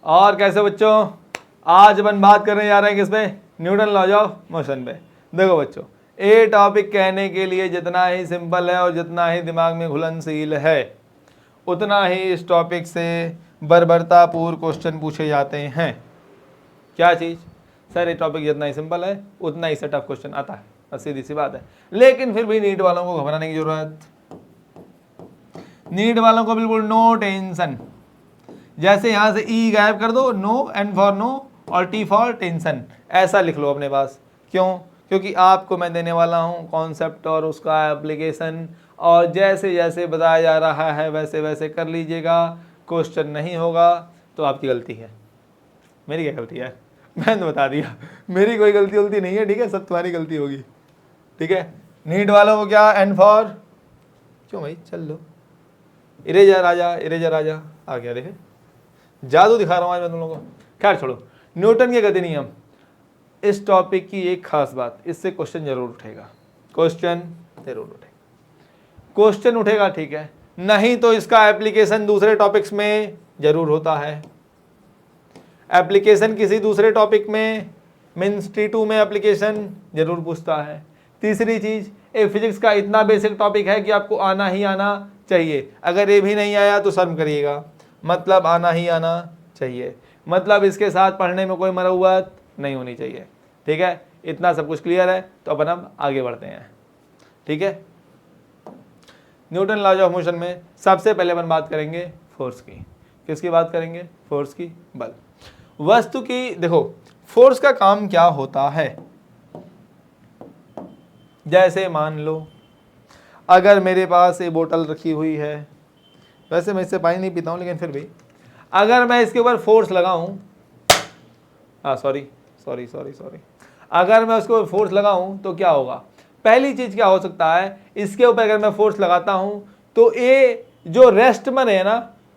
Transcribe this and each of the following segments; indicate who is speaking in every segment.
Speaker 1: और कैसे बच्चों, आज अपन बात करने जा रहे हैं किस पे, न्यूटन लॉज ऑफ मोशन पे। देखो बच्चों, ये टॉपिक कहने के लिए जितना ही सिंपल है और जितना ही दिमाग में घुलनशील है, उतना ही इस टॉपिक से बर्बरतापूर्ण क्वेश्चन पूछे जाते हैं। क्या चीज़ सर, ये टॉपिक जितना ही सिंपल है उतना ही से टफ क्वेश्चन आता है, बस सीधी सी बात है। लेकिन फिर भी नीट वालों को घबराने की जरूरत, नीट वालों को बिल्कुल नो टेंशन। जैसे यहां से ई गायब कर दो, नो एन फॉर नो और टी फॉर टेंशन, ऐसा लिख लो अपने पास। क्यों? क्योंकि आपको मैं देने वाला हूं कॉन्सेप्ट और उसका एप्लीकेशन, और जैसे जैसे बताया जा रहा है वैसे वैसे कर लीजिएगा। क्वेश्चन नहीं होगा तो आपकी गलती है, मेरी क्या गलती है, मैंने तो बता दिया, मेरी कोई गलती उलती नहीं है, ठीक है, सब तुम्हारी गलती होगी, ठीक है। नीट वालों को क्या, एन फॉर, क्यों भाई, चल लो, इरेजर आजा, इरेजर आजा, आ गया, देखे जादू दिखा रहा हूँ आज मैं तुम लोगों को। खैर छोड़ो, न्यूटन के गति नियम, इस टॉपिक की एक खास बात, इससे क्वेश्चन जरूर उठेगा, क्वेश्चन जरूर उठेगा, क्वेश्चन उठेगा, ठीक है, नहीं तो इसका एप्लीकेशन दूसरे टॉपिक्स में जरूर होता है। एप्लीकेशन किसी दूसरे टॉपिक में, मीन्स T2 में एप्लीकेशन जरूर पूछता है। तीसरी चीज, ये फिजिक्स का इतना बेसिक टॉपिक है कि आपको आना ही आना चाहिए। अगर ये भी नहीं आया तो शर्म करिएगा, मतलब आना ही आना चाहिए, मतलब इसके साथ पढ़ने में कोई मरौवत नहीं होनी चाहिए, ठीक है। इतना सब कुछ क्लियर है तो अपन अब आगे बढ़ते हैं, ठीक है। न्यूटन लॉज ऑफ मोशन में सबसे पहले अपन बात करेंगे फोर्स की। किसकी बात करेंगे? फोर्स की, बल, वस्तु की। देखो फोर्स का काम क्या होता है, जैसे मान लो अगर मेरे पास ये बोतल रखी हुई है, वैसे मैं इससे पानी नहीं पीता हूं लेकिन फिर भी अगर मैं इसके ऊपर फोर्स लगाऊं, सॉरी, अगर मैं उसके ऊपर फोर्स लगाऊं तो क्या होगा? पहली चीज क्या हो सकता है, इसके ऊपर अगर मैं फोर्स लगाता हूं तो ये जो रेस्ट में है ना,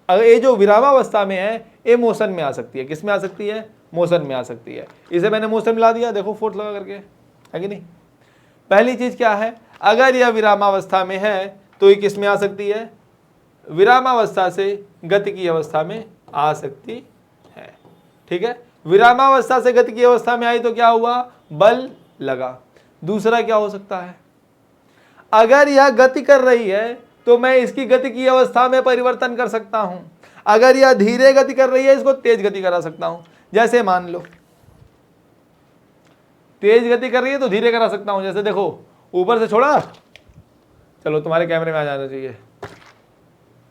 Speaker 1: अगर ये जो विरामावस्था में है, ये मोशन में आ सकती है। किस में आ सकती है? मोशन में आ सकती है। इसे मैंने मोशन में ला दिया, देखो फोर्स लगा करके, है कि नहीं। पहली चीज क्या है, अगर यह विरामावस्था में है तो ये किस में आ सकती है? विरामावस्था से गति की अवस्था में आ सकती है, ठीक है। विरामावस्था से गति की अवस्था में आई तो क्या हुआ? बल लगा। दूसरा क्या हो सकता है, अगर यह गति कर रही है तो मैं इसकी गति की अवस्था में परिवर्तन कर सकता हूं। अगर यह धीरे गति कर रही है, इसको तेज गति करा सकता हूं। जैसे मान लो तेज गति कर रही है तो धीरे करा सकता हूं। जैसे देखो ऊपर से छोड़ा, चलो तुम्हारे कैमरे में आ जाना चाहिए,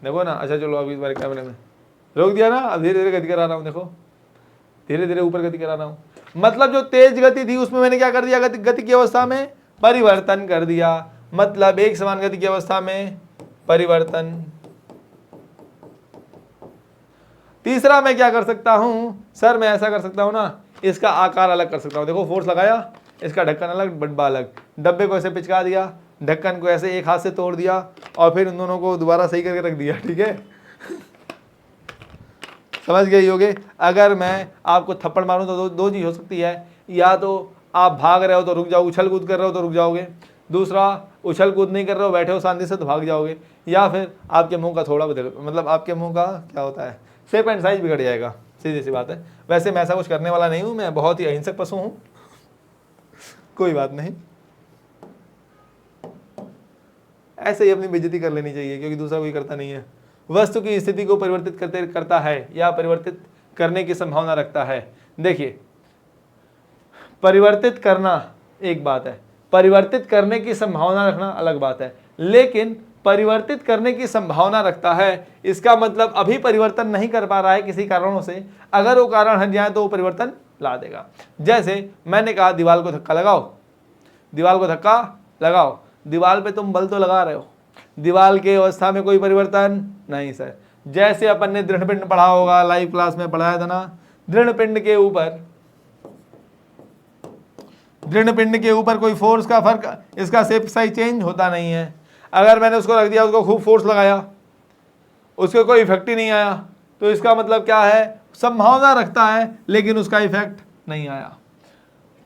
Speaker 1: देखो ना, अच्छा चलो अभी तुम्हारे कैमरे में रोक दिया ना, अब धीरे धीरे गति करा रहा हूं, देखो धीरे धीरे ऊपर गति करा रहा हूं। मतलब जो तेज गति थी उसमें मैंने क्या कर दिया? गति की अवस्था में परिवर्तन कर दिया, मतलब एक समान गति की अवस्था में परिवर्तन। तीसरा मैं क्या कर सकता हूं सर, मैं ऐसा कर सकता हूं ना, इसका आकार अलग कर सकता हूं। देखो फोर्स लगाया, इसका ढक्कन अलग, डब्बा अलग, डब्बे को ऐसे पिचका दिया, ढक्कन को ऐसे एक हाथ से तोड़ दिया और फिर इन दोनों को दोबारा सही करके रख दिया, ठीक है। समझ गए होगे। अगर मैं आपको थप्पड़ मारूं तो दो चीज हो सकती है, या तो आप भाग रहे हो तो रुक जाओ, उछल कूद कर रहे हो तो रुक जाओगे, दूसरा उछल कूद नहीं कर रहे हो, बैठे हो शांति से तो भाग जाओगे, या फिर आपके मुंह का थोड़ा बदल, मतलब आपके मुंह का क्या होता है, शेप एंड साइज बिगड़ जाएगा, सीधी सी बात है। वैसे मैं ऐसा कुछ करने वाला नहीं हूं, मैं बहुत ही अहिंसक पशु हूं, कोई बात नहीं, ऐसे ही अपनी बेइज्जती कर लेनी चाहिए क्योंकि दूसरा कोई करता नहीं है। वस्तु की स्थिति को परिवर्तित करता है या परिवर्तित करने की संभावना रखता है। देखिए परिवर्तित करना एक बात है, परिवर्तित करने की संभावना रखना अलग बात है। लेकिन परिवर्तित करने की संभावना रखता है, इसका मतलब अभी परिवर्तन नहीं कर पा रहा है किसी कारणों से, अगर वो कारण हट जाए तो वो परिवर्तन ला देगा। जैसे मैंने कहा दीवार को धक्का लगाओ, दीवार को धक्का लगाओ, दीवार पे तुम बल तो लगा रहे हो, दीवार के अवस्था में कोई परिवर्तन नहीं सर। जैसे अपन ने दृढ़ पिंड पढ़ा होगा, लाइव क्लास में पढ़ाया था ना, दृढ़ पिंड के ऊपर कोई फोर्स का फर्क, इसका शेप साइज चेंज होता नहीं है। अगर मैंने उसको रख दिया, उसको खूब फोर्स लगाया, उसको कोई इफेक्ट ही नहीं आया, तो इसका मतलब क्या है? संभावना रखता है लेकिन उसका इफेक्ट नहीं आया।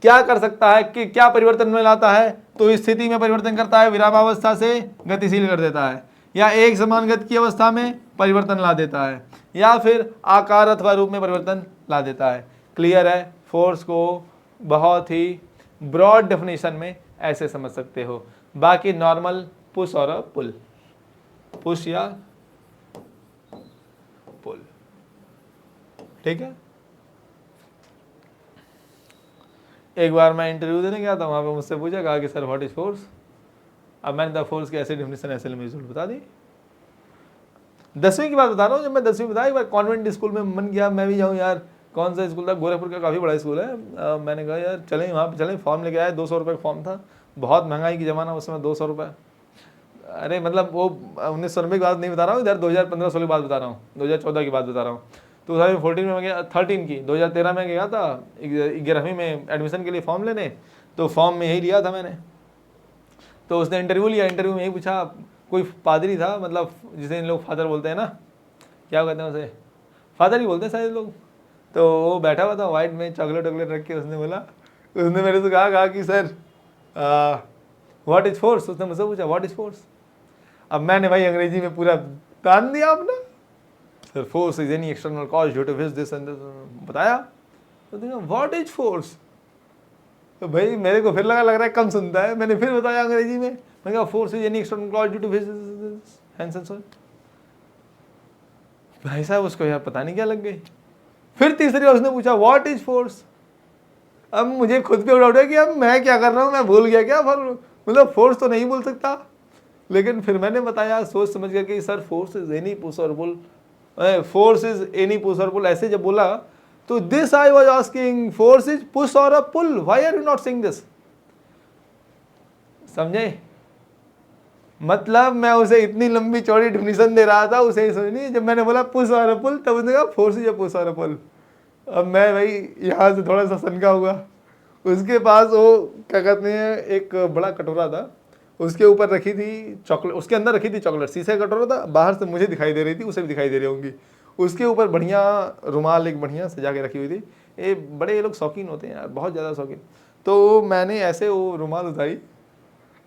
Speaker 1: क्या कर सकता है कि क्या परिवर्तन में लाता है? तो इस स्थिति में परिवर्तन करता है, विरामावस्था से गतिशील कर देता है, या एक समान गति की अवस्था में परिवर्तन ला देता है, या फिर आकार अथवा रूप में परिवर्तन ला देता है। क्लियर है? फोर्स को बहुत ही ब्रॉड डेफिनेशन में ऐसे समझ सकते हो। बाकी नॉर्मल पुश और पुल, पुश या पुल, ठीक है। एक बार मैं इंटरव्यू देने गया था, वहां पे मुझसे पूछा, कहा कि सर व्हाट इज फोर्स। अब मैंने फोर्स की ऐसी डेफिनेशन ऐसे बता दी। 10वीं की बात बता रहा हूँ, जब मैं 10वीं बताया, एक बार कॉन्वेंट स्कूल में मन किया मैं भी जाऊँ यार। कौन सा स्कूल था? गोरखपुर का काफ़ी बड़ा स्कूल है। मैंने कहा यार चलें वहाँ पे, चलें। फॉर्म लेके आए, 200 रुपये का फॉर्म था। बहुत महंगाई की ज़माना उस समय, 200 रुपये। अरे मतलब वो 1990 की बात नहीं बता रहा हूँ, इधर 2015-16 की बात बता रहा हूँ, 2014 की बात बता रहा हूँ। 2014 में मैं गया, 13 की, 2013 में गया था 11वीं में एडमिशन के लिए फॉर्म लेने। तो फॉर्म में यही लिया था मैंने। तो उसने इंटरव्यू लिया, इंटरव्यू में यही पूछा, कोई पादरी था, मतलब जिसे इन लोग फादर बोलते हैं ना, क्या कहते हैं उसे, फादर ही बोलते हैं शायद लोग। तो वो बैठा हुआ था वाइट में, चॉकलेट वॉकलेट रख के। उसने बोला, उसने मेरे से कहा कि सर व्हाट इज फोर्स। उसने मुझसे पूछा व्हाट इज फोर्स। अब मैंने भाई अंग्रेजी में पूरा तान दिया अपना, sir force is any external cause due to which this and बताया। तो देखा व्हाट इज फोर्स। तो भाई मेरे को फिर लग रहा है कम सुनता है। मैंने फिर बताया अंग्रेजी में, मैंने कहा force is any external cause due to which hence and so. भाई साहब उसको यार पता नहीं क्या लग गई। फिर तीसरी बार उसने पूछा व्हाट इज फोर्स। अब मुझे खुद पे डाउट है कि अब मैं क्या कर रहा हूँ, मैं भूल गया क्या, मतलब फोर्स तो नहीं बोल सकता। लेकिन फिर मैंने बताया सोच समझ कर कि sir force is any push और pull, force is any push और पुल। ऐसे जब बोला तो this I was asking force is push और a pull, why are you not saying this. समझे? मतलब मैं उसे इतनी लंबी चौड़ी डेफिनेशन दे रहा था, उसे ही समझनी। जब मैंने बोला पुश और अ पुल, तब उसने कहा फोर्स इज अ पुश और अ पुल। अब मैं भाई यहाँ से थोड़ा सा सनका हुआ। उसके पास वो क्या कहते हैं, एक बड़ा कटोरा था, उसके ऊपर रखी थी चॉकलेट, उसके अंदर रखी थी चॉकलेट। शीशे का कटोरा था, बाहर से मुझे दिखाई दे रही थी, उसे भी दिखाई दे रही होंगी। उसके ऊपर बढ़िया रुमाल एक बढ़िया सजा के रखी हुई थी। ये लोग शौकीन होते हैं यार, बहुत ज़्यादा शौकीन। तो मैंने ऐसे वो रुमाल उतारी।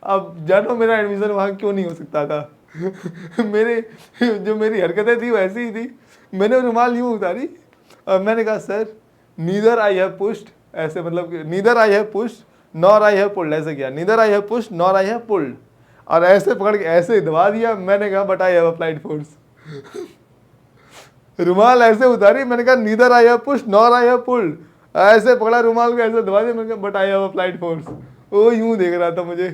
Speaker 1: अब जानो मेरा एडमिशन वहाँ क्यों नहीं हो सकता था। मेरे जो मेरी हरकतें थी वैसी ही थी। मैंने रुमाल यूँ उतारी और मैंने कहा sir neither I have pushed, ऐसे मतलब neither I have pushed nor I have pulled, ऐसे किया, neither I have pushed nor I have pulled, और ऐसे पकड़ के ऐसे दबा दिया। मैंने कहा but I have applied force. रुमाल ऐसे उतारी, मैंने कहा neither I have pushed nor I have pulled, ऐसे पकड़ा रुमाल को, ऐसे दबा दिया, मैंने कहा but I have applied force. वो यूं देख रहा था मुझे।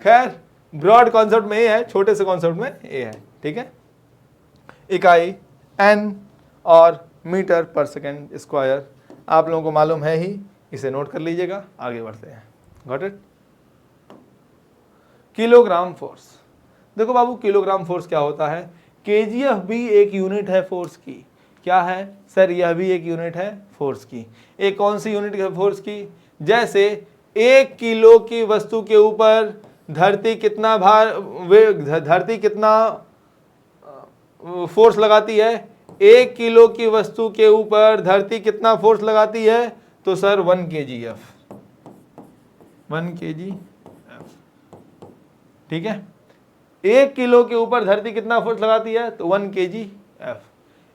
Speaker 1: खैर ब्रॉड कॉन्सेप्ट में ये है, छोटे से कॉन्सेप्ट में ये है, ठीक है। इकाई एन और मीटर पर सेकेंड स्क्वायर आप लोगों को मालूम है ही, इसे नोट कर लीजिएगा। आगे बढ़ते हैं। Got it? Kilogram force. देखो बाबू, किलोग्राम फोर्स क्या होता है? केजीएफ भी एक यूनिट है फोर्स की। क्या है सर? यह भी एक यूनिट है फोर्स की। एक कौन सी यूनिट है फोर्स की? जैसे 1 किलो की वस्तु के ऊपर धरती कितना भार, धरती कितना फोर्स लगाती है? 1 किलो की वस्तु के ऊपर धरती कितना फोर्स लगाती है? तो सर 1 kgf, 1 kgf, ठीक है। 1 किलो के ऊपर धरती कितना फोर्स लगाती है? तो 1 kgf।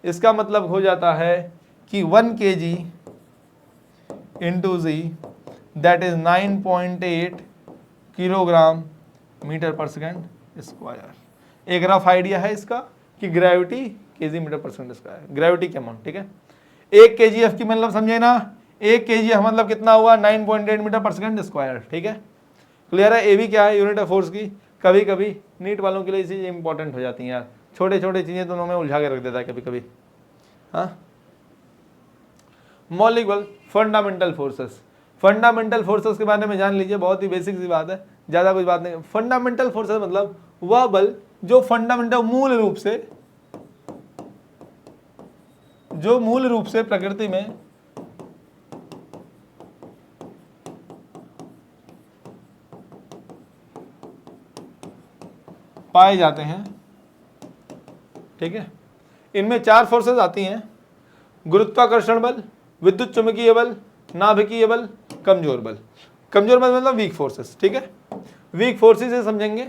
Speaker 1: इसका मतलब हो जाता है कि 1 kg into G, that is 9.8 kilogram metre per second square. एक रफ आइडिया है इसका कि gravity KG metre per second square, gravity के अमाउंट, ठीक है। 1 kgf की मतलब समझे ना? 1 kgf मतलब कितना हुआ? 9.8 मीटर पर सेकेंड स्क्वायर, ठीक है। क्लियर है? ए भी क्या है? यूनिट ऑफ फोर्स की। कभी कभी नीट वालों के लिए ये चीज़ें इंपॉर्टेंट हो जाती हैं यार, छोटे छोटे चीज़ें दोनों में उलझा के रख देता है कभी कभी। हाँ, मौलिक बल, फंडामेंटल फोर्सेस। फंडामेंटल फोर्सेस के बारे में जान लीजिए, बहुत ही बेसिक सी बात है, ज़्यादा कुछ बात नहीं। फंडामेंटल फोर्सेस मतलब वह बल जो फंडामेंटल मूल रूप से प्रकृति में पाए जाते हैं, ठीक है। इनमें 4 फोर्सेस आती हैं: गुरुत्वाकर्षण बल, विद्युत चुंबकीय बल, नाभिकीय बल, कमजोर बल। कमजोर बल मतलब वीक फोर्सेस, ठीक है। वीक फोर्सेस से समझेंगे।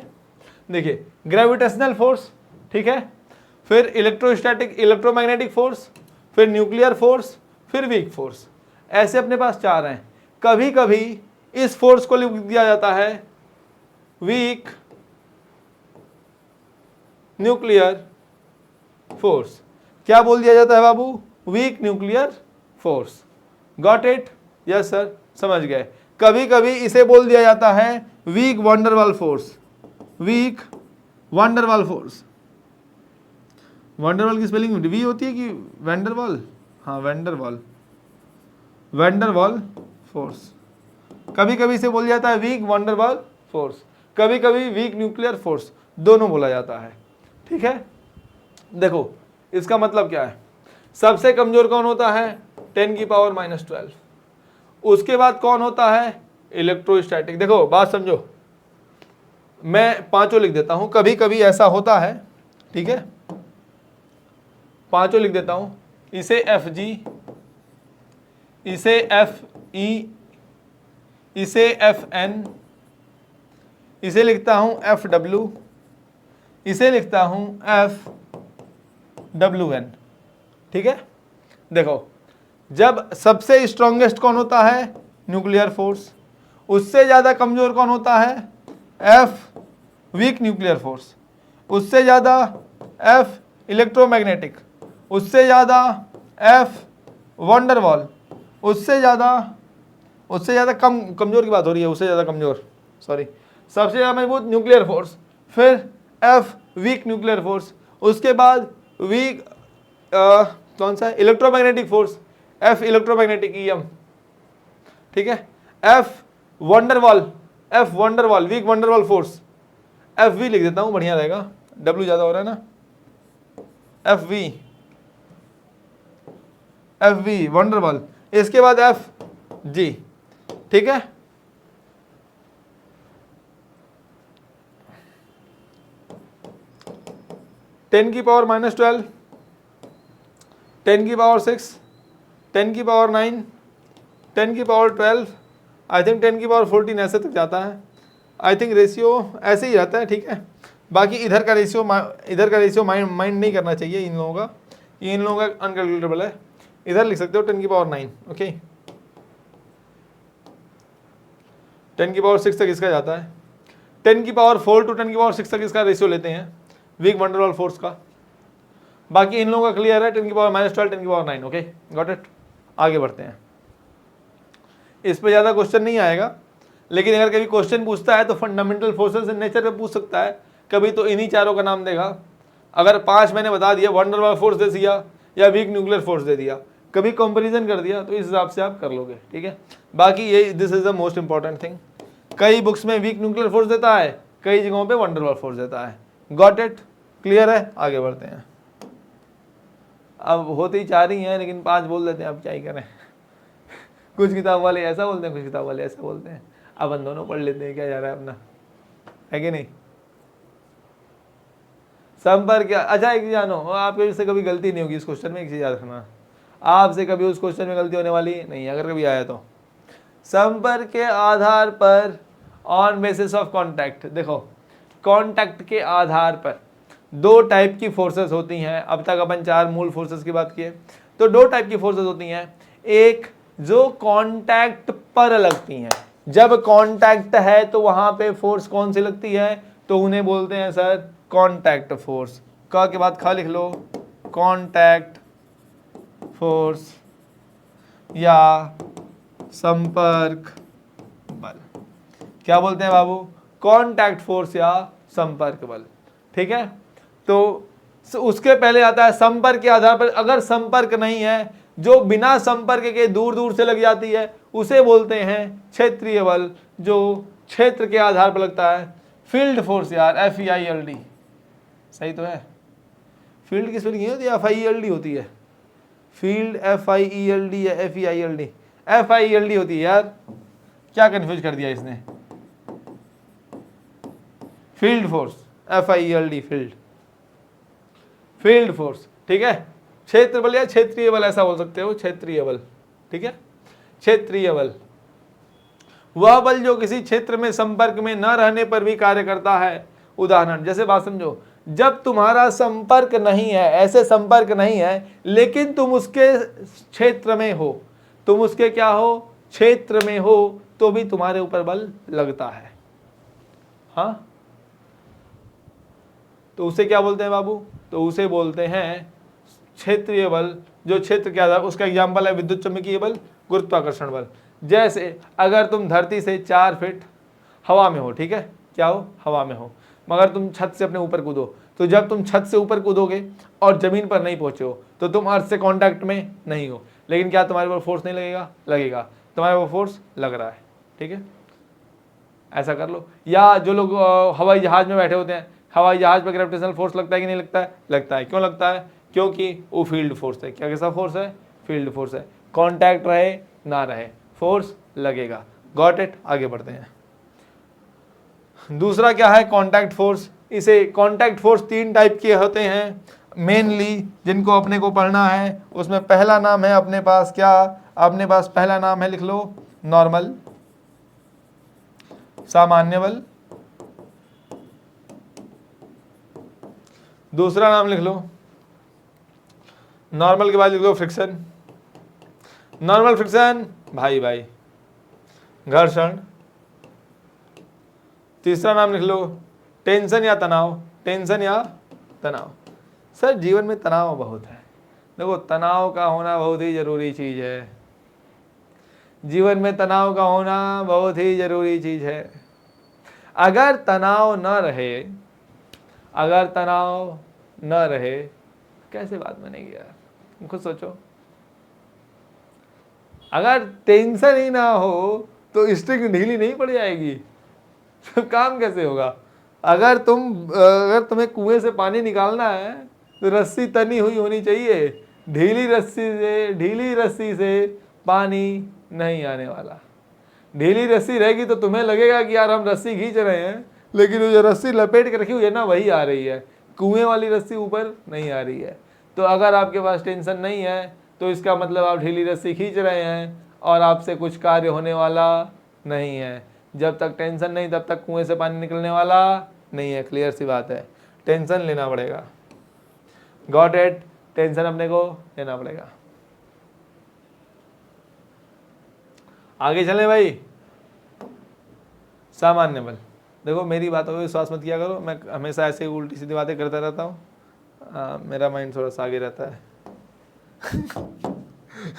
Speaker 1: देखिए ग्रेविटेशनल फोर्स, ठीक है, फिर इलेक्ट्रोस्टैटिक इलेक्ट्रोमैग्नेटिक फोर्स, फिर न्यूक्लियर फोर्स, फिर वीक फोर्स। ऐसे अपने पास 4 हैं। कभी कभी इस फोर्स को लिख दिया जाता है वीक न्यूक्लियर फोर्स। क्या बोल दिया जाता है बाबू? Weak nuclear force. Got it? Yes sir, समझ गए। कभी कभी इसे बोल दिया जाता है weak Van der Waals force. Weak Van der Waals force. Van der Waals की स्पेलिंग वी होती है कि वैंडरवाल? हाँ, वैंडरवाल, वैंडरवाल फोर्स। कभी कभी इसे बोला जाता है वीक वंडरवाल फोर्स, कभी कभी वीक न्यूक्लियर फोर्स, दोनों बोला जाता है। ठीक है, देखो इसका मतलब क्या है। सबसे कमजोर कौन होता है? 10⁻⁻12। उसके बाद कौन होता है? इलेक्ट्रोस्टैटिक। देखो बात समझो, मैं पांचों लिख देता हूं, कभी कभी ऐसा होता है। ठीक है, पांचों लिख देता हूं। इसे Fg, इसे Fe, इसे Fn, इसे लिखता हूं Fw, इसे लिखता हूं Fwn। ठीक है, देखो जब सबसे स्ट्रॉन्गेस्ट कौन होता है? Nuclear force. उससे ज्यादा कमजोर कौन होता है? F weak nuclear force. उससे ज्यादा F इलेक्ट्रोमैग्नेटिक। उससे ज्यादा F वंडरवॉल। उससे ज्यादा कमजोर की बात हो रही है, उससे ज्यादा कमजोर, सॉरी, सबसे ज्यादा मजबूत न्यूक्लियर फोर्स, फिर F वीक न्यूक्लियर फोर्स। उसके बाद वीक कौन सा है? Electromagnetic force, F electromagnetic EM। ठीक है, F Van der Waals weak Van der Waals force, FV लिख देता हूं, बढ़िया रहेगा, W ज्यादा हो रहा है ना। FV van der Waals. इसके बाद FG। ठीक है, (10⁻⁻12), 10⁻6, 10⁻9, 10⁻12, आई थिंक 10⁻14 ऐसे तक जाता है। आई थिंक रेशियो ऐसे ही रहता है। ठीक है, बाकी इधर का रेशियो माइंड नहीं करना चाहिए इन लोगों का, ये इन लोगों का अनकैलकुलेटेबल है। इधर लिख सकते हो 10⁻9। ओके, 10⁻6 तक इसका जाता है। 10⁻4 to 10⁻6 तक इसका रेशियो लेते हैं वीक वंडरवॉल फोर्स का। बाकी इन लोगों का क्लियर है, 10⁻12, 10⁻9। Okay, got it. आगे बढ़ते हैं, इस पे ज़्यादा क्वेश्चन नहीं आएगा, लेकिन अगर कभी क्वेश्चन पूछता है तो फंडामेंटल फोर्सेस इन नेचर पे पूछ सकता है। कभी तो इन्हीं चारों का नाम देगा। अगर 5 मैंने बता दिया, वंडरवॉल फोर्स दे दिया या वीक न्यूक्लियर फोर्स दे दिया, कभी कंपैरिजन कर दिया, तो इस हिसाब से आप कर लोगे। ठीक है, बाकी ये this is the most important thing. कई बुक्स में वीक न्यूक्लियर फोर्स देता है, कई जगहों पे वंडरवॉल फोर्स देता है। Got it? क्लियर है? आगे बढ़ते हैं। अब होती 4 ही हैं, लेकिन 5 बोल देते हैं, अब क्या ही करें। कुछ किताब वाले ऐसा बोलते हैं, कुछ किताब वाले ऐसा बोलते हैं। अब हम दोनों पढ़ लेते हैं, क्या जा रहा है अपना, है कि नहीं। संपर्क क्या? अच्छा एक जानो, आपके से कभी गलती नहीं होगी इस क्वेश्चन में, एक चीज याद रखना, आपसे कभी उस क्वेश्चन में गलती होने वाली नहीं, अगर कभी आया तो। संपर्क के आधार पर, ऑन बेसिस ऑफ कॉन्टैक्ट। देखो कॉन्टैक्ट के आधार पर 2 टाइप की फोर्सेस होती हैं। अब तक अपन 4 मूल फोर्सेस की बात किए, तो 2 टाइप की फोर्सेस होती हैं। एक जो कॉन्टैक्ट पर लगती हैं, जब कॉन्टैक्ट है तो वहां पे फोर्स कौन सी लगती है? तो उन्हें बोलते हैं सर कॉन्टैक्ट फोर्स। का के बाद खा लिख लो, कॉन्टैक्ट फोर्स या संपर्क बल। क्या बोलते हैं बाबू? कॉन्टैक्ट फोर्स या संपर्क बल। ठीक है, तो उसके पहले आता है संपर्क के आधार पर। अगर संपर्क नहीं है, जो बिना संपर्क के दूर दूर से लग जाती है, उसे बोलते हैं क्षेत्रीय बल, जो क्षेत्र के आधार पर लगता है। फील्ड फोर्स यार, FEILD, सही तो है। फील्ड की स्पेलिंग ये होती है, FIELD होती है। फील्ड FIELD या FEILD? FIELD होती है यार, क्या कंफ्यूज कर दिया इसने। Field force, FIELD, field force. ठीक है, क्षेत्र बल या क्षेत्रीय बल ऐसा बोल सकते हो, क्षेत्रीय बल। ठीक है, क्षेत्रीय बल वह बल जो किसी क्षेत्र में संपर्क में न रहने पर भी कार्य करता है। उदाहरण, जैसे बात समझो, जब तुम्हारा संपर्क नहीं है, ऐसे संपर्क नहीं है, लेकिन तुम उसके क्षेत्र में हो, तुम उसके क्या हो, क्षेत्र में हो, तो भी तुम्हारे ऊपर बल लगता है। हाँ, तो उसे क्या बोलते हैं बाबू, तो उसे बोलते हैं क्षेत्रीय बल। जो क्षेत्र क्या था, उसका एग्जाम्पल है विद्युत चुम्बकीय बल, गुरुत्वाकर्षण बल। जैसे अगर तुम धरती से 4 फीट हवा में हो, ठीक है, क्या हो, हवा में हो, मगर तुम छत से अपने ऊपर कूदो, तो जब तुम छत से ऊपर कूदोगे और जमीन पर नहीं पहुंचे हो, तो तुम अर्थ से कांटेक्ट में नहीं हो, लेकिन क्या तुम्हारे ऊपर फोर्स नहीं लगेगा, लगेगा, तुम्हारे ऊपर फोर्स लग रहा है। ठीक है, ऐसा कर लो। या जो लोग हवाई जहाज में बैठे होते हैं, हवाई जहाज पर ग्रेविटेशनल फोर्स लगता है कि नहीं लगता है, लगता है। क्यों लगता है, क्योंकि वो फील्ड फोर्स है। क्या कैसा फोर्स है, फील्ड फोर्स है। कांटेक्ट रहे ना रहे, फोर्स लगेगा। गॉट इट, आगे बढ़ते हैं। दूसरा क्या है, कांटेक्ट फोर्स। इसे कांटेक्ट फोर्स 3 टाइप के होते हैं मेनली, जिनको अपने को पढ़ना है। उसमें पहला नाम है अपने पास क्या, अपने पास पहला नाम है, लिख लो, नॉर्मल, सामान्य बल। दूसरा नाम लिख लो, नॉर्मल के बाद लिख लो फ्रिक्शन, नॉर्मल फ्रिक्शन, भाई भाई घर्षण। तीसरा नाम लिख लो टेंशन या तनाव, टेंशन या तनाव। सर जीवन में तनाव बहुत है, देखो तनाव का होना बहुत ही जरूरी चीज है, जीवन में तनाव का होना बहुत ही जरूरी चीज है। अगर तनाव न रहे, अगर तनाव न रहे, कैसे बात बनेगी यार, खुद सोचो। अगर टेंशन ही ना हो तो स्ट्रिंग ढीली नहीं पड़ जाएगी, तो काम कैसे होगा। अगर तुम्हें कुएं से पानी निकालना है तो रस्सी तनी हुई होनी चाहिए, ढीली रस्सी से पानी नहीं आने वाला। ढीली रस्सी रहेगी तो तुम्हें लगेगा कि यार हम रस्सी खींच रहे हैं, लेकिन वो जो रस्सी लपेट के रखी हुई है ना, वही आ रही है, कुएं वाली रस्सी ऊपर नहीं आ रही है। तो अगर आपके पास टेंशन नहीं है तो इसका मतलब आप ढीली रस्सी खींच रहे हैं और आपसे कुछ कार्य होने वाला नहीं है। जब तक टेंशन नहीं तब तक कुएं से पानी निकलने वाला नहीं है। क्लियर सी बात है, टेंशन लेना पड़ेगा। गॉट इट, टेंशन अपने को लेना पड़ेगा। आगे चले भाई, सामान्य बल। देखो मेरी बातों पर विश्वास मत किया करो, मैं हमेशा ऐसे उल्टी सीधी बातें करता रहता हूँ, मेरा माइंड थोड़ा सा आगे रहता है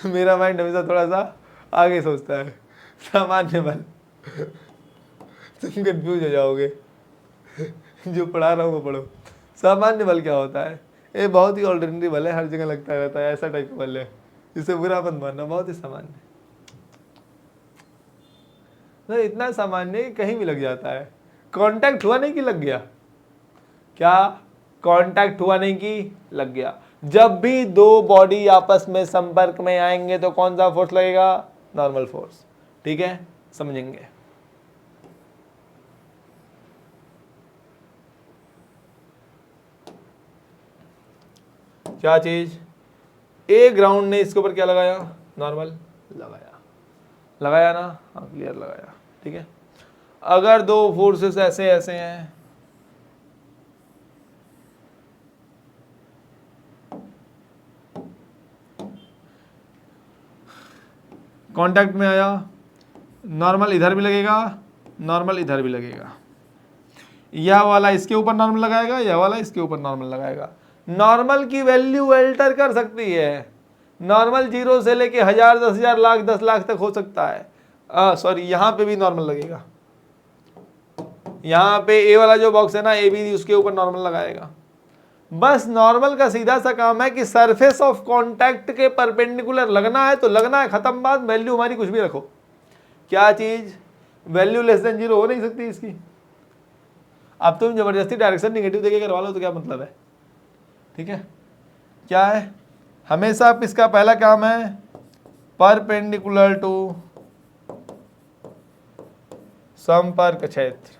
Speaker 1: मेरा माइंड हमेशा थोड़ा सा आगे सोचता है। सामान्य बल तुम कंफ्यूज हो जाओगे, जो पढ़ा रहा हूँ वो पढ़ो। सामान्य बल क्या होता है, ये बहुत ही ऑर्डिनरी बल है, हर जगह लगता रहता है, ऐसा टाइप का बल है, इसे बुरा मत मानना, बहुत ही सामान्य, तो इतना सामान्य कहीं भी लग जाता है। कांटेक्ट हुआ नहीं कि लग गया, क्या कांटेक्ट हुआ नहीं कि लग गया। जब भी दो बॉडी आपस में संपर्क में आएंगे तो कौन सा फोर्स लगेगा, नॉर्मल फोर्स। ठीक है, समझेंगे। क्या चीज, ए ग्राउंड ने इसके ऊपर क्या लगाया, नॉर्मल लगाया, लगाया ना, हाँ क्लियर लगाया। ठीक है, अगर दो फोर्सेस ऐसे ऐसे हैं, कांटेक्ट में आया, नॉर्मल इधर भी लगेगा, नॉर्मल इधर भी लगेगा, यह वाला इसके ऊपर नॉर्मल लगाएगा, यह वाला इसके ऊपर नॉर्मल लगाएगा। नॉर्मल की वैल्यू अल्टर कर सकती है, नॉर्मल 0 से लेके 1000, 10,000, लाख, 10 लाख तक हो सकता है। सॉरी, यहां पे भी नॉर्मल लगेगा, यहां पे ए वाला जो बॉक्स है ना, ए भी उसके ऊपर नॉर्मल लगाएगा। बस नॉर्मल का सीधा सा काम है कि सरफेस ऑफ कांटेक्ट के परपेंडिकुलर लगना है तो लगना है, खत्म बात। वैल्यू हमारी कुछ भी रखो, क्या चीज, वैल्यू लेस देन 0 हो नहीं सकती इसकी। अब तुम जबरदस्ती डायरेक्शन निगेटिव देके करवा लो तो क्या मतलब है। ठीक है, क्या है, हमेशा इसका पहला काम है परपेंडिकुलर टू संपर्क क्षेत्र,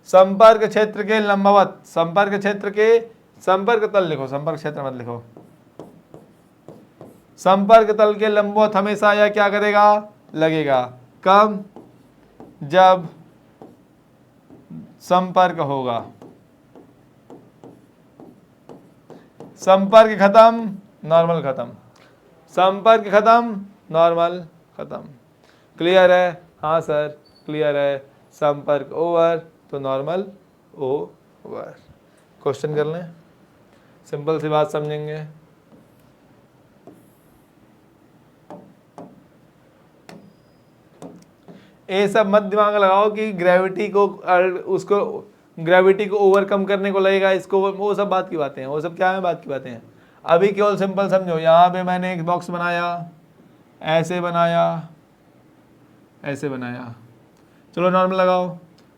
Speaker 1: संपर्क क्षेत्र के लंबवत, संपर्क क्षेत्र के, संपर्क तल लिखो, संपर्क क्षेत्र मत लिखो, संपर्क तल के लंबवत हमेशा यह क्या करेगा, लगेगा। कब, जब संपर्क होगा, संपर्क खत्म, नॉर्मल खत्म, संपर्क खत्म, नॉर्मल खत्म। क्लियर है? हाँ सर क्लियर है। संपर्क ओवर तो नॉर्मल ओवर। क्वेश्चन कर लें, सिंपल सी बात समझेंगे। ये सब मत दिमाग लगाओ कि ग्रेविटी को ग्रेविटी को ओवरकम करने को लगेगा इसको, वो सब बात की बातें हैं, वो सब क्या है बात की बातें हैं। अभी केवल सिंपल समझो, यहाँ पे मैंने एक बॉक्स बनाया, ऐसे बनाया, ऐसे बनाया, चलो नॉर्मल लगाओ,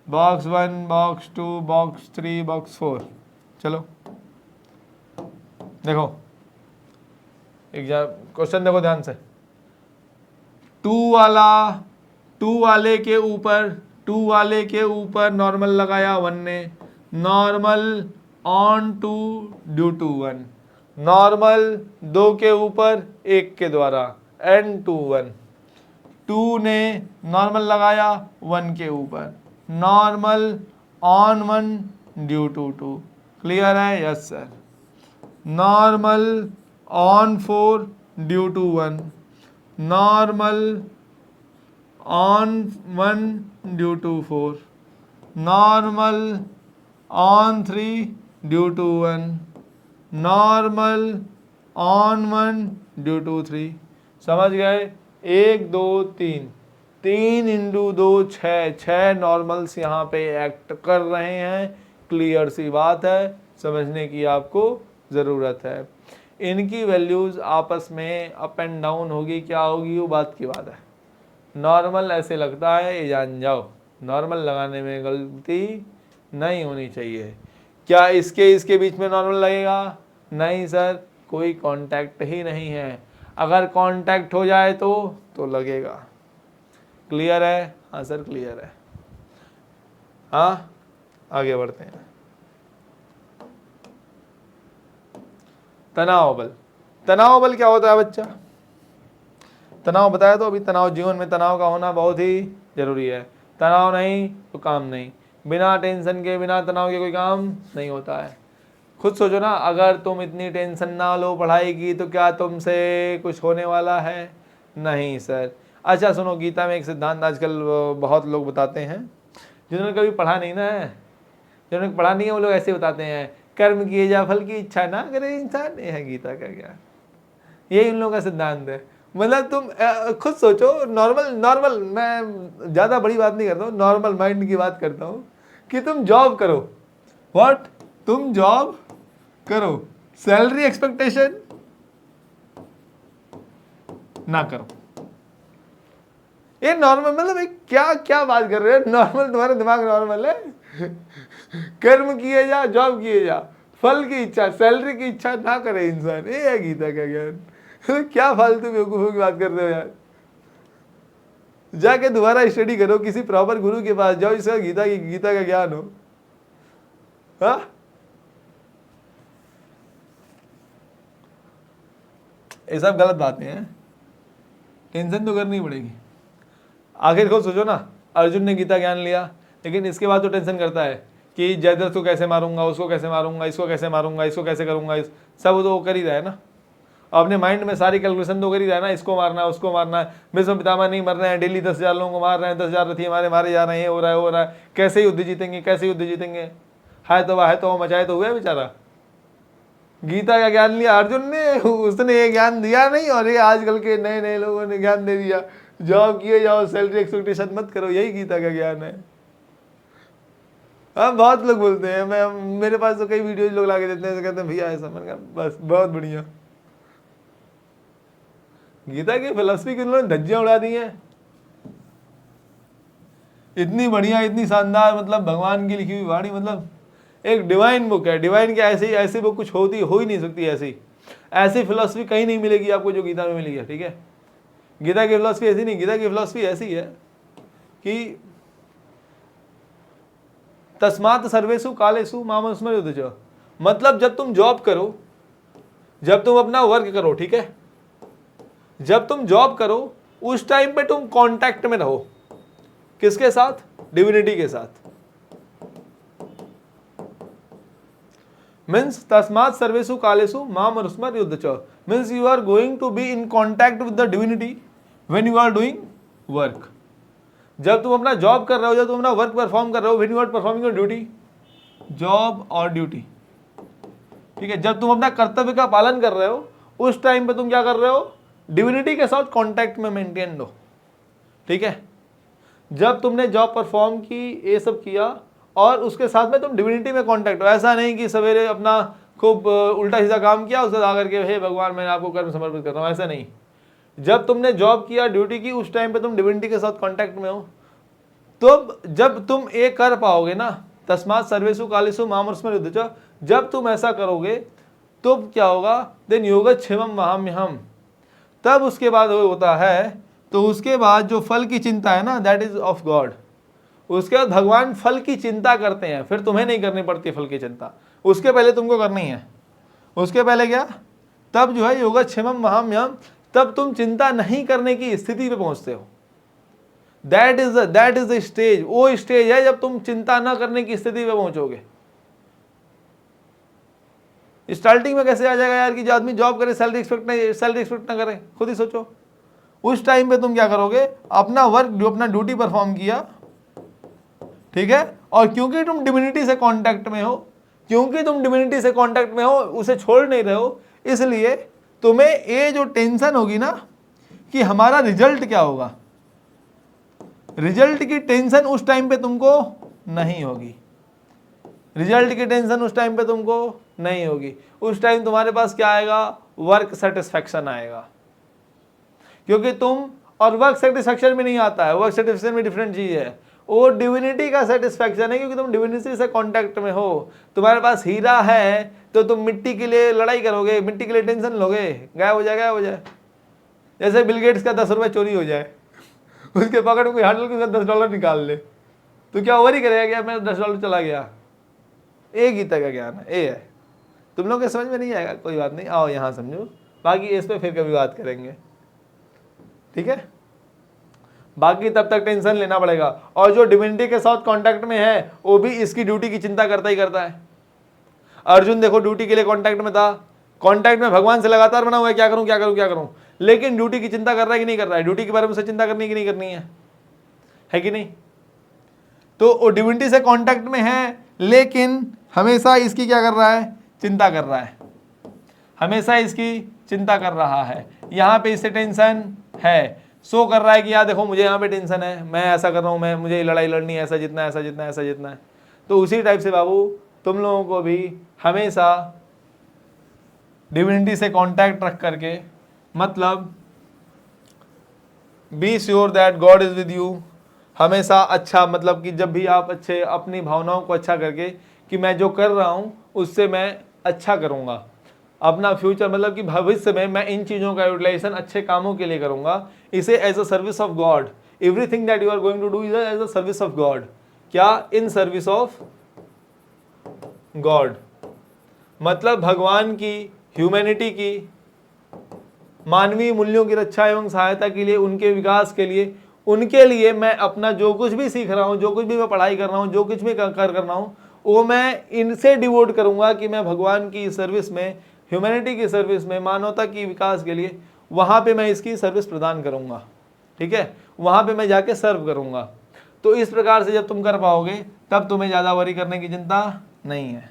Speaker 1: बॉक्स 1, बॉक्स 2, बॉक्स 3, बॉक्स 4। चलो देखो एग्जाम क्वेश्चन देखो ध्यान से। 2 वाले के ऊपर नॉर्मल लगाया 1 ने, normal one two due to 1, normal 2 के ऊपर 1 के द्वारा n टू 1, 2 ने नॉर्मल लगाया 1 के ऊपर, normal on 1 due to 2। Clear है? Yes sir. Normal on 4 due to 1, normal on 1 due to 4, normal on 3 due to 1, normal on 1 due to 3। समझ गए? 1 2 3, 3 इंटू 2 6 नॉर्मल्स यहाँ पे एक्ट कर रहे हैं। क्लियर सी बात है, समझने की आपको ज़रूरत है। इनकी वैल्यूज़ आपस में अप एंड डाउन होगी, क्या होगी वो बात की बात है। नॉर्मल ऐसे लगता है, ये जान जाओ नॉर्मल लगाने में गलती नहीं होनी चाहिए। क्या इसके बीच में नॉर्मल लगेगा? नहीं सर, कोई कांटेक्ट ही नहीं है। अगर कांटेक्ट हो जाए तो लगेगा। क्लियर है? हाँ सर क्लियर है। हाँ आगे बढ़ते हैं। तनाव बल। तनाव बल क्या होता है बच्चा? तनाव बताया तो अभी, तनाव जीवन में तनाव का होना बहुत ही जरूरी है। तनाव नहीं तो काम नहीं, बिना टेंशन के बिना तनाव के कोई काम नहीं होता है। खुद सोचो ना, अगर तुम इतनी टेंशन ना लो पढ़ाई की तो क्या तुमसे कुछ होने वाला है? नहीं सर। अच्छा सुनो, गीता में एक सिद्धांत आजकल बहुत लोग बताते हैं, जिन्होंने कभी पढ़ा नहीं ना है, जिन्होंने पढ़ा नहीं है वो लोग ऐसे बताते हैं, कर्म किए जा फल की इच्छा ना करे इंसान। ये है गीता का ज्ञान, यही उन लोगों का सिद्धांत है। मतलब तुम खुद सोचो, नॉर्मल मैं ज़्यादा बड़ी बात नहीं करता हूँ, नॉर्मल माइंड की बात करता हूँ कि तुम जॉब करो। व्हाट? तुम जॉब करो, सैलरी एक्सपेक्टेशन ना करो। ये नॉर्मल मतलब क्या क्या बात कर रहे हो? नॉर्मल तुम्हारा दिमाग नॉर्मल है? कर्म किए जा, जॉब किए जा, फल की इच्छा, सैलरी की इच्छा ना करे इंसान। ये है गीता का ज्ञान। क्या फालतू बेवकूफों की बात कर रहे हो यार? जाके दोबारा स्टडी करो, किसी प्रॉपर गुरु के पास जाओ जिसका गीता का ज्ञान हो। हाँ ये सब गलत बातें हैं, टेंशन तो करनी पड़ेगी। आखिर खुद सोचो ना, अर्जुन ने गीता ज्ञान लिया, लेकिन इसके बाद तो टेंशन करता है कि जयद्रथ को कैसे मारूंगा, उसको कैसे मारूंगा, इसको कैसे मारूंगा, इसको कैसे करूंगा, सब तो कर ही रहा है ना। अपने माइंड में सारी कैलकुलेशन तो कर ही रहा है ना, इसको मारना है, उसको मारना है, भीष्म पितामह नहीं मर रहे हैं, डेली 10,000 लोगों को मार रहे हैं, 10,000 रथी हमारे मारे जा रहे हैं, हो रहा है, कैसे युद्ध जीतेंगे, कैसे युद्ध जीतेंगे। है तो मचाए तो हुआ बेचारा। गीता का ज्ञान लिया अर्जुन ने, उसने ये ज्ञान दिया नहीं, और ये आजकल के नए नए लोगों ने ज्ञान दे दिया, जॉब किए जाओ, सैलरी एक्सपेक्टेशन मत करो, यही गीता का ज्ञान है। हाँ बहुत लोग बोलते हैं, मैं मेरे पास तो कई वीडियोज लोग ला के देते हैं, तो कहते हैं भैया ऐसा। मैंने कहा बस बहुत बढ़िया। गीता की फिलॉसफी की उन्होंने धज्जियां उड़ा दी हैं, इतनी बढ़िया, इतनी शानदार, मतलब भगवान की लिखी हुई वाणी, मतलब एक डिवाइन बुक है। डिवाइन की ऐसी बुक कुछ हो ही नहीं सकती। ऐसी फिलॉसफी कहीं नहीं मिलेगी आपको जो गीता में मिली है। ठीक है, गीता की फिलॉसफी ऐसी नहीं, गीता की फिलॉसफी ऐसी है कि तस्मात् सर्वेषु कालेषु माम स्मरेत्। मतलब जब तुम जॉब करो, जब तुम अपना वर्क करो, ठीक है, जब तुम जॉब करो उस टाइम पे तुम कांटेक्ट में रहो, किसके साथ? डिविनिटी के साथ। मीन्स तस्मात् सर्वेषु कालेषु माम अनुस्मर युद्ध च, means you are going to be in contact with the divinity when you are doing work. जब तुम अपना जॉब कर रहे हो, जब तुम अपना वर्क परफॉर्म कर रहे हो, when you are performing your duty, job और ड्यूटी, ठीक है, जब तुम अपना कर्तव्य का पालन कर रहे हो उस टाइम पे तुम क्या कर रहे हो, डिविनिटी के साथ कांटेक्ट में मेंटेन हो, ठीक है। जब तुमने जॉब परफॉर्म की, ये सब किया और उसके साथ में तुम डिविनिटी में कांटेक्ट हो। ऐसा नहीं कि सवेरे अपना खूब उल्टा सीधा काम किया, उसके आकर के हे भगवान मैं आपको कर्म समर्पित कर रहा हूँ, ऐसा नहीं। जब तुमने जॉब किया, ड्यूटी की, उस टाइम पे तुम डिविनिटी के साथ कांटेक्ट में हो। तो जब तुम ये कर पाओगे ना, तस्मात् सर्वेषु कालेषु माम अनुस्मर युद्ध च, जब तुम ऐसा करोगे तो क्या होगा, देन योगक्षेमं वहाम्यहम्, तब उसके बाद वो होता है, तो उसके बाद जो फल की चिंता है ना, दैट इज ऑफ गॉड। उसके बाद भगवान फल की चिंता करते हैं, फिर तुम्हें नहीं करनी पड़ती फल की चिंता, उसके पहले तुमको करनी है। उसके पहले क्या, तब जो है योगक्षेमं वहाम्यहम्, तब तुम चिंता नहीं करने की स्थिति पे पहुंचते हो। दैट इज द स्टेज, वो स्टेज है जब तुम चिंता ना करने की स्थिति पे पहुंचोगे। स्टार्टिंग में कैसे आ जाएगा यार कि जो आदमी जॉब करे सैलरी एक्सपेक्ट ना करे, खुद ही सोचो। उस टाइम पे तुम क्या करोगे, अपना वर्क जो अपना ड्यूटी परफॉर्म किया, ठीक है, और क्योंकि तुम डिविनिटी से कांटेक्ट में हो, क्योंकि तुम डिविनिटी से कांटेक्ट में हो, उसे छोड़ नहीं रहे हो, इसलिए तुम्हें ये जो टेंशन होगी ना कि हमारा रिजल्ट क्या होगा, रिजल्ट की टेंशन उस टाइम पे तुमको नहीं होगी। रिजल्ट की टेंशन उस टाइम पे तुमको नहीं होगी। उस टाइम तुम्हारे पास क्या आएगा, वर्क सेटिस्फैक्शन आएगा। क्योंकि तुम, और वर्क सेटिस्फैक्शन में नहीं आता है, वर्क सेटिस्फैक्शन में डिफरेंट चीज है, वो डिविनिटी का सेटिस्फैक्शन है, क्योंकि तुम डिविनिटी से कांटेक्ट में हो। तुम्हारे पास हीरा है तो तुम मिट्टी के लिए लड़ाई करोगे, मिट्टी के लिए टेंशन लोगे, गायब हो जाए गायब हो जाए। जैसे बिल गेट्स का 10 रुपये चोरी हो जाए, उसके पॉकेट में कोई हाथ डाल के $10 निकाल ले, तो क्या ओवर ही करेगा, क्या मेरा $10 चला गया। एक गीता का ज्ञान है, ये है। तुम लोग के समझ में नहीं आएगा, कोई बात नहीं, आओ यहाँ समझो, बाकी इस पे फिर कभी बात करेंगे, ठीक है। बाकी तब तक टेंशन लेना पड़ेगा। और जो डिविनिटी के साथ कांटेक्ट में है वो भी इसकी ड्यूटी की चिंता करता ही करता है। अर्जुन देखो ड्यूटी के लिए कांटेक्ट में था, कांटेक्ट में भगवान से लगातार बना हुआ है, क्या करूं क्या करूं क्या करूं, लेकिन ड्यूटी की चिंता कर रहा है कि नहीं कर रहा है, ड्यूटी के बारे में उसे चिंता करनी कि नहीं करनी है कि नहीं। तो वो डिविनिटी से कांटेक्ट में है, लेकिन हमेशा इसकी क्या कर रहा है, चिंता कर रहा है, हमेशा इसकी चिंता कर रहा है। यहाँ पे इससे टेंशन है, सो कर रहा है कि यार देखो मुझे यहाँ पे टेंशन है, मैं ऐसा कर रहा हूँ, मैं मुझे लड़ाई लड़नी है, ऐसा जितना ऐसा जितना ऐसा जितना है। तो उसी टाइप से बाबू तुम लोगों को भी हमेशा डिविनिटी से कांटेक्ट रख करके, मतलब be sure that God is with you, हमेशा अच्छा, मतलब कि जब भी आप अच्छे अपनी भावनाओं को अच्छा करके कि मैं जो कर रहा हूँ उससे मैं अच्छा करूँगा, अपना फ्यूचर मतलब कि भविष्य में मैं इन चीज़ों का यूटिलाइजेशन अच्छे कामों के लिए करूँगा, इसे as a service of God, everything that you are going to do is as a service of God. क्या, इन सर्विस ऑफ गॉड, मतलब भगवान की, ह्यूमैनिटी की, मानवीय मूल्यों की रक्षा एवं सहायता के लिए, उनके विकास के लिए, उनके लिए मैं अपना जो कुछ भी सीख रहा हूँ, जो कुछ भी मैं पढ़ाई कर रहा हूँ, जो कुछ भी कर रहा हूँ, वो मैं इनसे डिवोट करूँगा कि मैं भगवान की सर्विस में, ह्यूमैनिटी की सर्विस में, मानवता की विकास के लिए, वहाँ पे मैं इसकी सर्विस प्रदान करूँगा, ठीक है, वहाँ पे मैं जाके सर्व करूँगा। तो इस प्रकार से जब तुम कर पाओगे तब तुम्हें ज़्यादा वरी करने की चिंता नहीं है।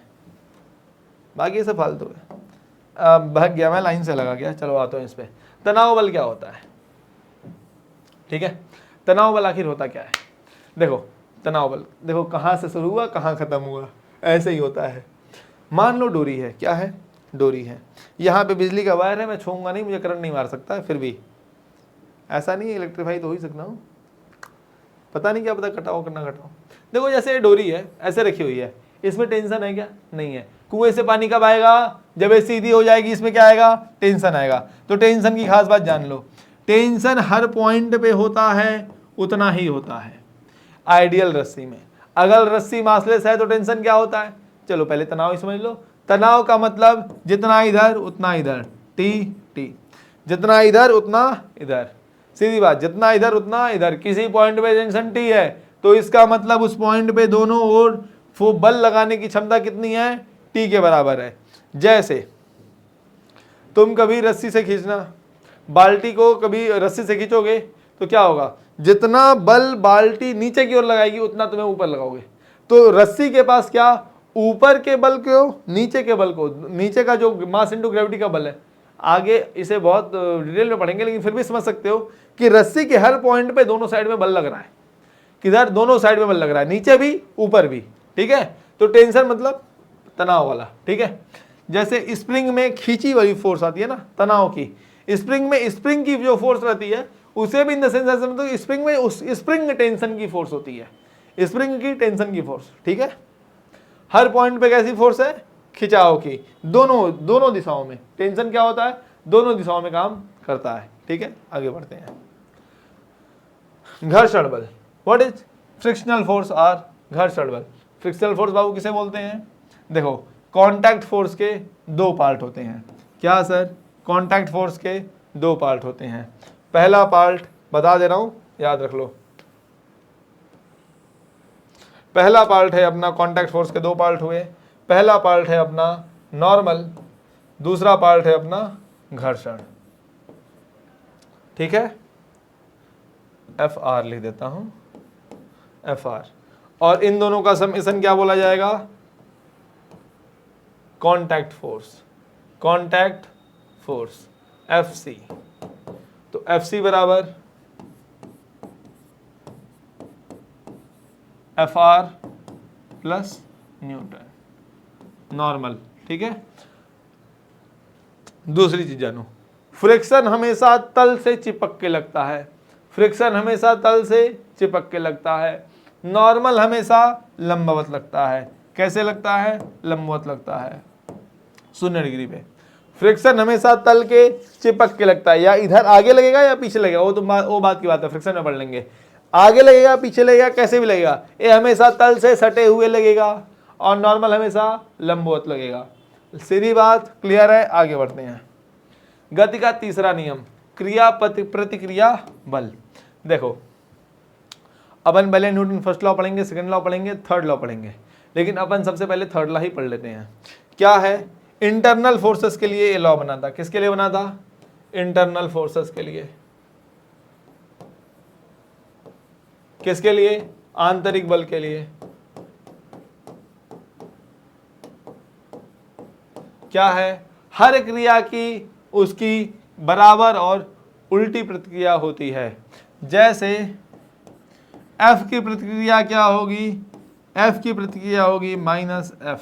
Speaker 1: बाकी सब फालतू है। भाग गया मैं, लाइन से लगा गया, चलो आता हूँ इस पर। तनाव बल क्या होता है, ठीक है, तनाव बल आखिर होता क्या है। देखो तनाव बल, देखो कहाँ से शुरू हुआ कहाँ ख़त्म हुआ, ऐसे ही होता है। मान लो डोरी है, क्या है, डोरी है, यहाँ पे बिजली का वायर है, मैं छूऊंगा नहीं, मुझे करंट नहीं मार सकता, फिर भी ऐसा नहीं है, इलेक्ट्रीफाई तो हो ही सकता हूँ, पता नहीं क्या पता कटाओ करना कटाओ। देखो जैसे ये डोरी है ऐसे रखी हुई है, इसमें टेंशन है क्या, नहीं है। कुएं से पानी कब आएगा, जब ये सीधी हो जाएगी, इसमें क्या आएगा, टेंशन आएगा। तो टेंशन की खास बात जान लो, टेंशन हर पॉइंट पे होता है, उतना ही होता है। आइडियल रस्सी में, अगर रस्सी मासलेस है तो टेंशन क्या होता है, चलो पहले तनाव ही समझ लो। तनाव का मतलब जितना इधर उतना इधर, टी टी, जितना इधर उतना इधर, सीधी बात, जितना इधर उतना इधर। किसी पॉइंट पे टेंशन टी है तो इसका मतलब उस पॉइंट पे दोनों ओर बल लगाने की क्षमता कितनी है, टी के बराबर है। जैसे तुम कभी रस्सी से खींचना, बाल्टी को कभी रस्सी से खींचोगे तो क्या होगा, जितना बल बाल्टी नीचे की ओर लगाएगी उतना तुम्हें ऊपर लगाओगे। तो रस्सी के पास क्या, ऊपर के बल को, नीचे के बल को, नीचे का जो मास इनटू ग्रेविटी का बल है। आगे इसे बहुत डिटेल में पढ़ेंगे, लेकिन फिर भी समझ सकते हो कि रस्सी के हर पॉइंट पे दोनों साइड में बल लग रहा है। किधर, दोनों साइड में बल लग रहा है, नीचे भी ऊपर भी, ठीक है। तो टेंशन मतलब तनाव वाला, ठीक है। जैसे स्प्रिंग में खींची वाली फोर्स आती है ना तनाव की, स्प्रिंग में स्प्रिंग की जो फोर्स रहती है उसे भी इन द सेंस ऐसे मतलब स्प्रिंग में उस स्प्रिंग टेंशन की फोर्स होती है, स्प्रिंग की टेंशन की फोर्स, ठीक है। हर पॉइंट पे कैसी फोर्स है, खिंचाव की, दोनों दिशाओं में। टेंशन क्या होता है, दोनों दिशाओं में काम करता है, ठीक है। आगे बढ़ते हैं। घर्षण बल, what is frictional force or घर्षण बल। फ्रिक्शनल फोर्स बाबू किसे बोलते हैं, देखो कांटेक्ट फोर्स के दो पार्ट होते हैं। क्या सर, कांटेक्ट फोर्स के दो पार्ट होते हैं। पहला पार्ट बता दे रहा हूं, याद रख लो। पहला पार्ट है अपना, कांटेक्ट फोर्स के दो पार्ट हुए। पहला पार्ट है अपना नॉर्मल, दूसरा पार्ट है अपना घर्षण, ठीक है। एफ आर लिख देता हूं, एफ आर। और इन दोनों का समेशन क्या बोला जाएगा, contact force, contact force F C. तो एफ सी बराबर F R plus newton normal, ठीक है। दूसरी चीज जानो, फ्रिक्शन हमेशा तल से चिपक के लगता है, फ्रिक्शन हमेशा तल से चिपक के लगता है। नॉर्मल हमेशा लंबवत लगता है। कैसे लगता है, लंबवत लगता है 0 डिग्री पे। फ्रिक्शन हमेशा तल के चिपक के लगता है, या इधर आगे लगेगा या पीछे लगेगा, वो बात की बात है, फ्रिक्शन में पढ़ लेंगे। आगे लगेगा पीछे लगेगा कैसे भी लगेगा, ये हमेशा तल से सटे हुए लगेगा, और नॉर्मल हमेशा लंबवत लगेगा। सीधी बात, क्लियर है। आगे बढ़ते हैं। गति का तीसरा नियम, क्रिया प्रतिक्रिया बल। देखो अपन पहले न्यूटन फर्स्ट लॉ पढ़ेंगे, सेकंड लॉ पढ़ेंगे, थर्ड लॉ पढ़ेंगे, लेकिन अपन सबसे पहले थर्ड लॉ ही पढ़ लेते हैं। क्या है, इंटरनल फोर्सेस के लिए ये लॉ बना था। किसके लिए बना था, इंटरनल फोर्सेस के लिए। किसके लिए, आंतरिक बल के लिए। क्या है, हर क्रिया की उसकी बराबर और उल्टी प्रतिक्रिया होती है। जैसे F की प्रतिक्रिया क्या होगी, F की प्रतिक्रिया होगी माइनस F।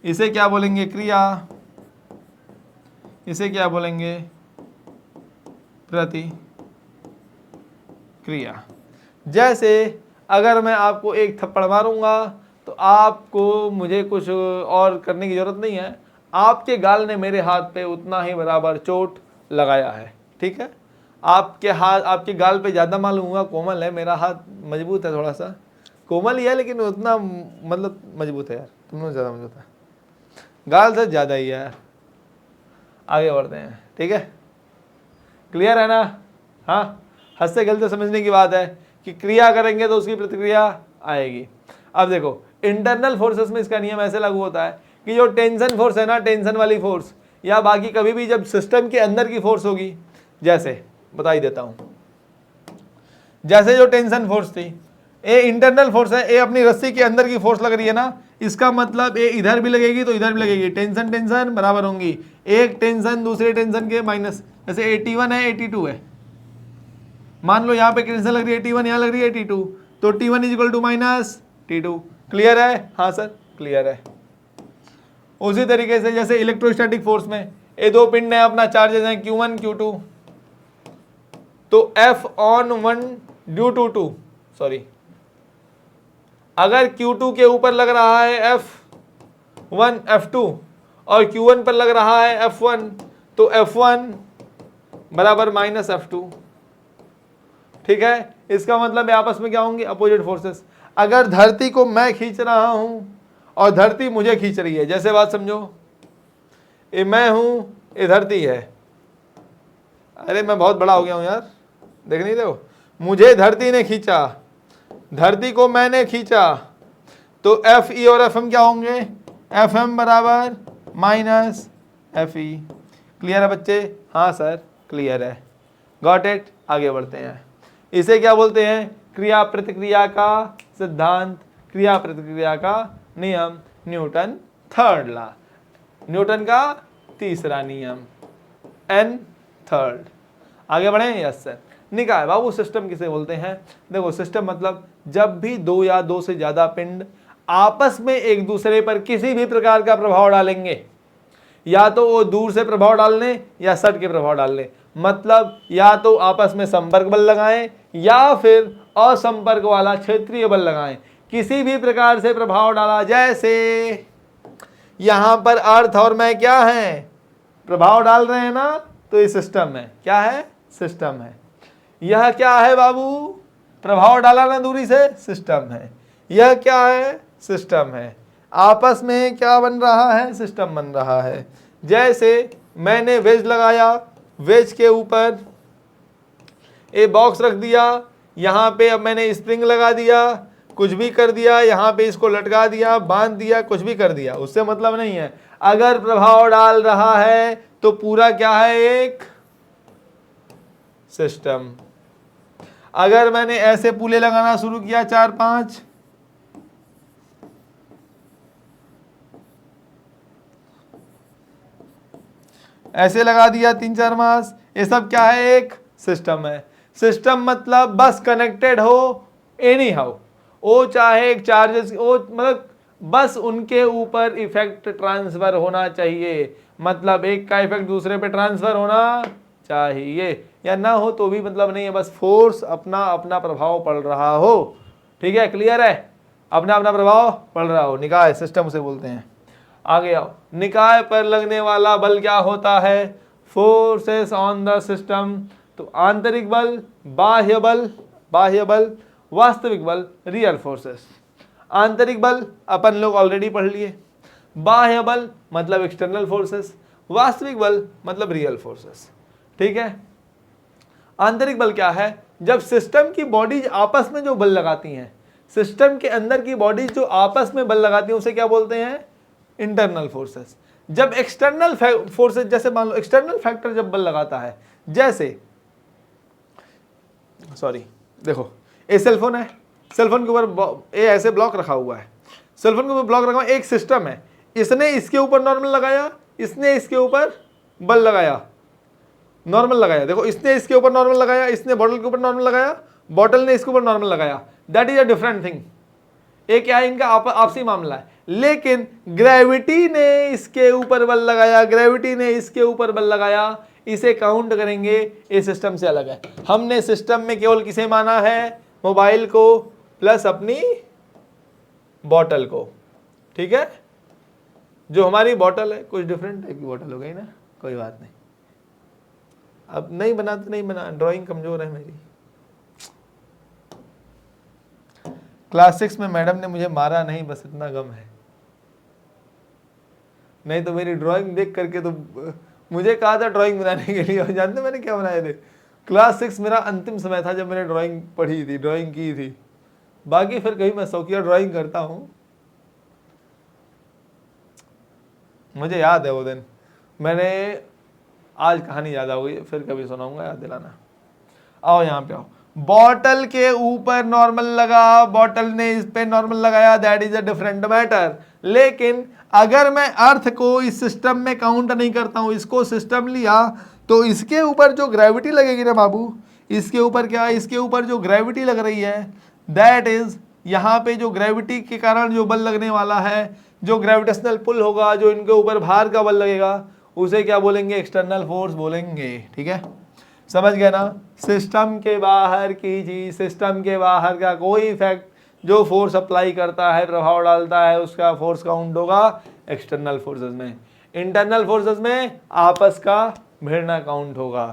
Speaker 1: इसे क्या बोलेंगे, क्रिया, इसे क्या बोलेंगे, प्रतिक्रिया। जैसे अगर मैं आपको एक थप्पड़ मारूंगा तो आपको मुझे कुछ और करने की जरूरत नहीं है, आपके गाल ने मेरे हाथ पे उतना ही बराबर चोट लगाया है, ठीक है। आपके हाथ, आपके गाल पे ज़्यादा मालूम हुआ कोमल है, मेरा हाथ मजबूत है, थोड़ा सा कोमल ही है लेकिन उतना मतलब मजबूत है यार, तुम लोग ज़्यादा मजबूत है, गाल से ज़्यादा ही है यार। आगे बढ़ते हैं, ठीक है, क्लियर है ना। हाँ, हंसते खेलते समझने की बात है कि क्रिया करेंगे तो उसकी प्रतिक्रिया आएगी। अब देखो इंटरनल फोर्सेस में इसका नियम ऐसे लागू होता है कि जो टेंशन फोर्स है ना, टेंशन वाली फोर्स, या बाकी कभी भी जब सिस्टम के अंदर की फोर्स होगी, जैसे बता ही देता हूं, जैसे जो टेंशन फोर्स थी, ये इंटरनल फोर्स है, ये अपनी रस्सी के अंदर की फोर्स लग रही है ना, इसका मतलब ये इधर भी लगेगी तो इधर भी लगेगी, टेंशन टेंशन बराबर होंगी, एक टेंशन दूसरे टेंशन के माइनस। जैसे 81 है 82 है, मान लो यहाँ पे टेंशन लग रही है 81, यहाँ लग रही है 82, तो T1 is equal to minus T2। Clear है, हाँ सर क्लियर है। उसी तरीके से जैसे इलेक्ट्रोस्टैटिक फोर्स में ये दो पिंड है, अपना चार्जेस हैं Q1 Q2, तो F(1) ड्यू टू 2, सॉरी, अगर Q2 के ऊपर लग रहा है F1 F2 और Q1 पर लग रहा है F1, तो F1 बराबर माइनस F2, ठीक है। इसका मतलब आपस में क्या होंगे, अपोजिट फोर्सेस। अगर धरती को मैं खींच रहा हूं और धरती मुझे खींच रही है, जैसे बात समझो, ये मैं हूं, ये धरती है, अरे मैं बहुत बड़ा हो गया हूं यार, देख नहीं रहे हो, मुझे धरती ने खींचा, धरती को मैंने खींचा, तो F E और F M क्या होंगे, एफ एम बराबर माइनस एफ ई। क्लियर है बच्चे? हाँ सर क्लियर है। Got it? आगे बढ़ते हैं। इसे क्या बोलते हैं? क्रिया प्रतिक्रिया का सिद्धांत, क्रिया प्रतिक्रिया का नियम, न्यूटन थर्ड लॉ, न्यूटन का तीसरा नियम, एन थर्ड। आगे बढ़े? Yes sir. निकाय बाबू सिस्टम किसे बोलते हैं? देखो सिस्टम मतलब जब भी दो या दो से ज्यादा पिंड आपस में एक दूसरे पर किसी भी प्रकार का प्रभाव डालेंगे, या तो वो दूर से प्रभाव डालने या सट के प्रभाव डालने, मतलब या तो आपस में संपर्क बल लगाएं या फिर असंपर्क वाला क्षेत्रीय बल लगाएं, किसी भी प्रकार से प्रभाव डाला। जैसे यहां पर अर्थ और मैं क्या है, प्रभाव डाल रहे हैं ना, तो ये सिस्टम है। क्या है? सिस्टम है। यह क्या है बाबू? प्रभाव डाला ना दूरी से, सिस्टम है। यह क्या है? सिस्टम है। आपस में क्या बन रहा है? सिस्टम बन रहा है। जैसे मैंने वेज लगाया, वेज के ऊपर एक बॉक्स रख दिया, यहां पे अब मैंने स्प्रिंग लगा दिया, कुछ भी कर दिया, यहां पे इसको लटका दिया, बांध दिया, कुछ भी कर दिया, उससे मतलब नहीं है। अगर प्रभाव डाल रहा है तो पूरा क्या है? एक सिस्टम। अगर मैंने ऐसे पुले लगाना शुरू किया 4-5, ऐसे लगा दिया 3-4 मास, ये सब क्या है? एक सिस्टम है। सिस्टम मतलब बस कनेक्टेड हो एनी हाउ, वो चाहे एक चार्जेस, वो मतलब बस उनके ऊपर इफेक्ट ट्रांसफर होना चाहिए, मतलब एक का इफेक्ट दूसरे पे ट्रांसफर होना चाहिए, या ना हो तो भी मतलब नहीं है, बस फोर्स अपना अपना प्रभाव पड़ रहा हो। ठीक है? क्लियर है? अपना अपना प्रभाव पड़ रहा हो, निकाय सिस्टम उसे बोलते हैं। आगे आओ। निकाय पर लगने वाला बल क्या होता है? Forces on the system. तो आंतरिक बल, बाह्य बल, बाह्य बल, वास्तविक बल, रियल फोर्सेस। आंतरिक बल अपन लोग ऑलरेडी पढ़ लिए, बाह्य बल मतलब एक्सटर्नल फोर्सेस, वास्तविक बल मतलब रियल फोर्सेस। ठीक है? आंतरिक बल क्या है? जब सिस्टम की बॉडीज आपस में जो बल लगाती हैं, सिस्टम के अंदर की बॉडीज जो आपस में बल लगाती हैं, उसे क्या बोलते हैं? Internal forces. जब एक्सटर्नल फोर्सेस, जैसे मान लो एक्सटर्नल फैक्टर जब बल लगाता है, जैसे सॉरी देखो ये सेलफोन है, सेलफोन के ऊपर ये ऐसे ब्लॉक रखा हुआ है, सेलफोन के ऊपर ब्लॉक रखा हुआ, एक सिस्टम है, इसने इसके ऊपर नॉर्मल लगाया, इसने इसके ऊपर बल लगाया, नॉर्मल लगाया। देखो इसने इसके ऊपर नॉर्मल लगाया, इसने बॉटल के ऊपर नॉर्मल लगाया, बॉटल ने इसके ऊपर नॉर्मल लगाया। That is a different thing. एक क्या है? इनका आपसी मामला है। लेकिन ग्रेविटी ने इसके ऊपर बल लगाया, ग्रेविटी ने इसके ऊपर बल लगाया, इसे काउंट करेंगे, ये सिस्टम से अलग है। हमने सिस्टम में केवल किसे माना है? मोबाइल को प्लस अपनी बॉटल को। ठीक है? जो हमारी बॉटल है कुछ डिफरेंट टाइप की बॉटल हो गई ना, कोई बात नहीं। अब नहीं बना तो नहीं बना, ड्राइंग कमजोर है मेरी। क्लास 6 में मैडम ने मुझे मारा नहीं, बस इतना गम है, नहीं तो मेरी ड्राइंग देख करके तो मुझे कहा था ड्राइंग बनाने के लिए, और जानते मैंने क्या बनाए थे? क्लास 6 मेरा अंतिम समय था जब मैंने ड्राइंग पढ़ी थी, ड्राइंग की थी। बाकी फिर कहीं मैं शौकिया ड्राइंग करता हूँ। मुझे याद है वो दिन, मैंने आज कहानी याद आ गई, फिर कभी सुनाऊंगा, याद दिलाना। आओ यहाँ पे आओ। बॉटल के ऊपर नॉर्मल लगा, बॉटल ने इस पे नॉर्मल लगाया, that is a different matter. लेकिन अगर मैं अर्थ को इस सिस्टम में काउंट नहीं करता हूं, इसको सिस्टम लिया, तो इसके ऊपर जो ग्रेविटी लगेगी ना बाबू, इसके ऊपर क्या, इसके ऊपर जो ग्रेविटी लग रही है, दैट इज यहाँ पे जो ग्रेविटी के कारण जो बल लगने वाला है, जो ग्रेविटेशनल पुल होगा, जो इनके ऊपर भार का बल लगेगा, उसे क्या बोलेंगे? एक्सटर्नल फोर्स बोलेंगे। ठीक है? समझ गए ना? सिस्टम के बाहर की चीज, सिस्टम के बाहर का कोई इफेक्ट जो फोर्स अप्लाई करता है, प्रभाव डालता है, उसका फोर्स काउंट होगा एक्सटर्नल फोर्सेस में। इंटरनल फोर्सेस में आपस का भिड़ना काउंट होगा।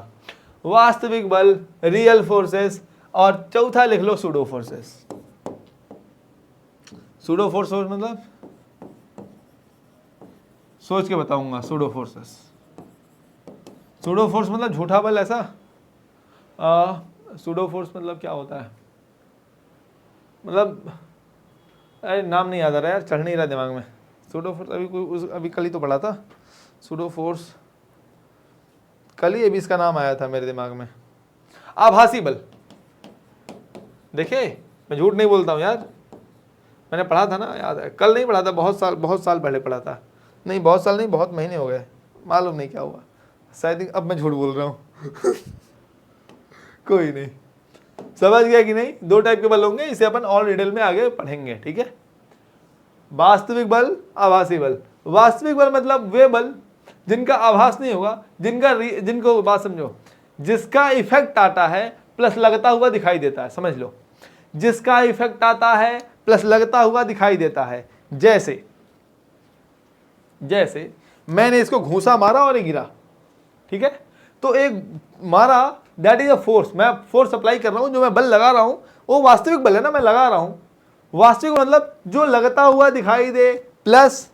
Speaker 1: वास्तविक बल, रियल फोर्सेस, और चौथा लिख लो सूडो फोर्सेस। सूडो फोर्स मतलब सोच के बताऊंगा। सूडो फोर्सेस, सूडो फोर्स मतलब झूठा बल, ऐसा। सूडो फोर्स मतलब क्या होता है? मतलब अरे नाम नहीं याद आ रहा यार, चढ़ नहीं रहा दिमाग में, सूडो फोर्स अभी कल ही तो पढ़ा था, सूडो फोर्स कल ही अभी इसका नाम आया था मेरे दिमाग में। आभासी बल, देखिए मैं झूठ नहीं बोलता हूँ यार, मैंने पढ़ा था ना, याद है, कल नहीं पढ़ा था, बहुत साल पहले पढ़ा था, नहीं बहुत साल नहीं, बहुत महीने हो गए, मालूम नहीं क्या हुआ, शायद अब मैं झूठ बोल रहा हूँ कोई नहीं, समझ गया कि नहीं। दो टाइप के बल होंगे, इसे अपन और डिटेल में आगे पढ़ेंगे, ठीक है। वास्तविक बल, आभासी बल। वास्तविक बल मतलब वे बल जिनका आभास नहीं होगा, जिनको बात समझो, जिसका इफेक्ट आता है प्लस लगता हुआ दिखाई देता है, समझ लो, जिसका इफेक्ट आता है प्लस लगता हुआ दिखाई देता है। जैसे मैंने इसको घूंसा मारा और ये गिरा, ठीक है, तो एक मारा, दैट इज अ फोर्स, मैं फोर्स अप्लाई कर रहा हूं, जो मैं बल लगा रहा हूं वो वास्तविक बल है ना, मैं लगा रहा हूं। वास्तविक मतलब जो लगता हुआ दिखाई दे प्लस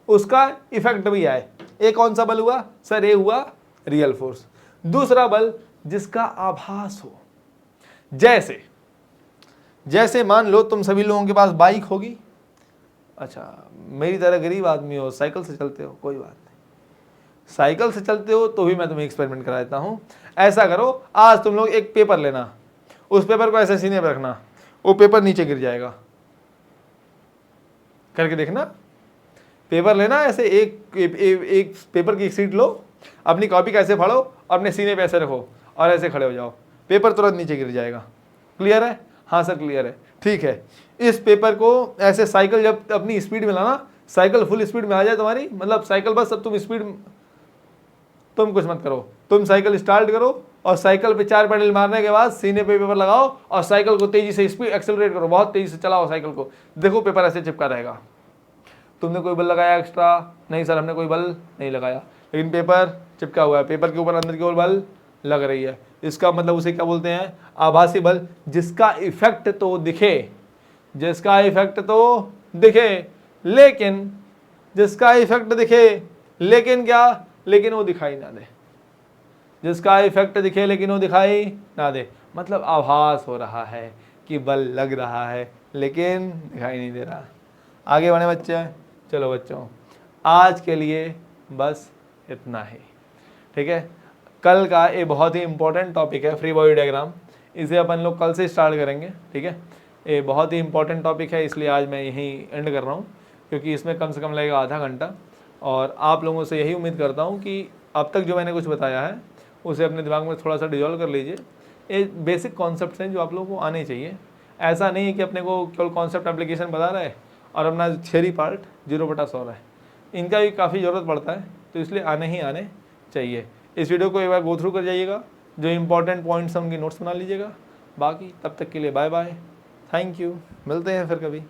Speaker 1: उसका इफेक्ट भी आए। एक कौन सा बल हुआ सर? ये हुआ रियल फोर्स। दूसरा बल जिसका आभास हो, जैसे मान लो तुम सभी लोगों के पास बाइक होगी, अच्छा मेरी तरह गरीब आदमी हो, साइकिल से चलते हो, कोई बात नहीं, साइकिल से चलते हो तो भी मैं तुम्हें एक्सपेरिमेंट करा देता हूं। ऐसा करो, आज तुम लोग एक पेपर लेना, उस पेपर को ऐसे सीने पर रखना, वो पेपर नीचे गिर जाएगा, करके देखना। पेपर लेना, ऐसे एक पेपर की एक सीट लो, अपनी कॉपी का ऐसे फाड़ो, अपने सीने पे ऐसे रखो और ऐसे खड़े हो जाओ, पेपर तुरंत नीचे गिर जाएगा। क्लियर है? हाँ सर क्लियर है, ठीक है। इस पेपर को ऐसे साइकिल जब अपनी स्पीड में लाना, साइकिल फुल स्पीड में आ जाए तुम्हारी, मतलब साइकिल बस अब तुम स्पीड, तुम कुछ मत करो, तुम साइकिल स्टार्ट करो और साइकिल पे 4 पेडल मारने के बाद सीने पे पेपर लगाओ और साइकिल को तेजी से स्पीड एक्सेलरेट करो, बहुत तेजी से चलाओ साइकिल को, देखो पेपर ऐसे चिपका रहेगा। तुमने कोई बल लगाया एक्स्ट्रा? नहीं सर हमने कोई बल नहीं लगाया, लेकिन पेपर चिपका हुआ है, पेपर के ऊपर अंदर की ओर बल लग रही है। इसका मतलब उसे क्या बोलते हैं? आभासी बल, जिसका इफेक्ट तो दिखे, जिसका इफेक्ट तो दिखे, लेकिन जिसका इफेक्ट दिखे लेकिन क्या, लेकिन वो दिखाई ना दे। जिसका इफेक्ट दिखे लेकिन वो दिखाई ना दे, मतलब आभास हो रहा है कि बल लग रहा है लेकिन दिखाई नहीं दे रहा। आगे बढ़े बच्चे? चलो बच्चों, आज के लिए बस इतना ही, ठीक है। कल का ये बहुत ही इंपॉर्टेंट टॉपिक है फ्री बॉडी डायग्राम, इसे अपन लोग कल से स्टार्ट करेंगे, ठीक है। ये बहुत ही इंपॉर्टेंट टॉपिक है, इसलिए आज मैं यहीं एंड कर रहा हूँ, क्योंकि इसमें कम से कम लगेगा आधा घंटा। और आप लोगों से यही उम्मीद करता हूँ कि अब तक जो मैंने कुछ बताया है उसे अपने दिमाग में थोड़ा सा डिजॉल्व कर लीजिए। ये बेसिक कॉन्सेप्ट्स हैं जो आप लोगों को आने चाहिए। ऐसा नहीं है कि अपने को केवल कॉन्सेप्ट एप्लीकेशन बता रहा है और अपना थियरी पार्ट 0/100 रहा है, इनका भी काफ़ी ज़रूरत पड़ता है, तो इसलिए आने ही आने चाहिए। इस वीडियो को एक बार गो थ्रू कर जाइएगा, जो इंपॉर्टेंट पॉइंट्स हैं उनकी नोट्स बना लीजिएगा। बाकी तब तक के लिए बाय बाय, थैंक यू, मिलते हैं फिर कभी।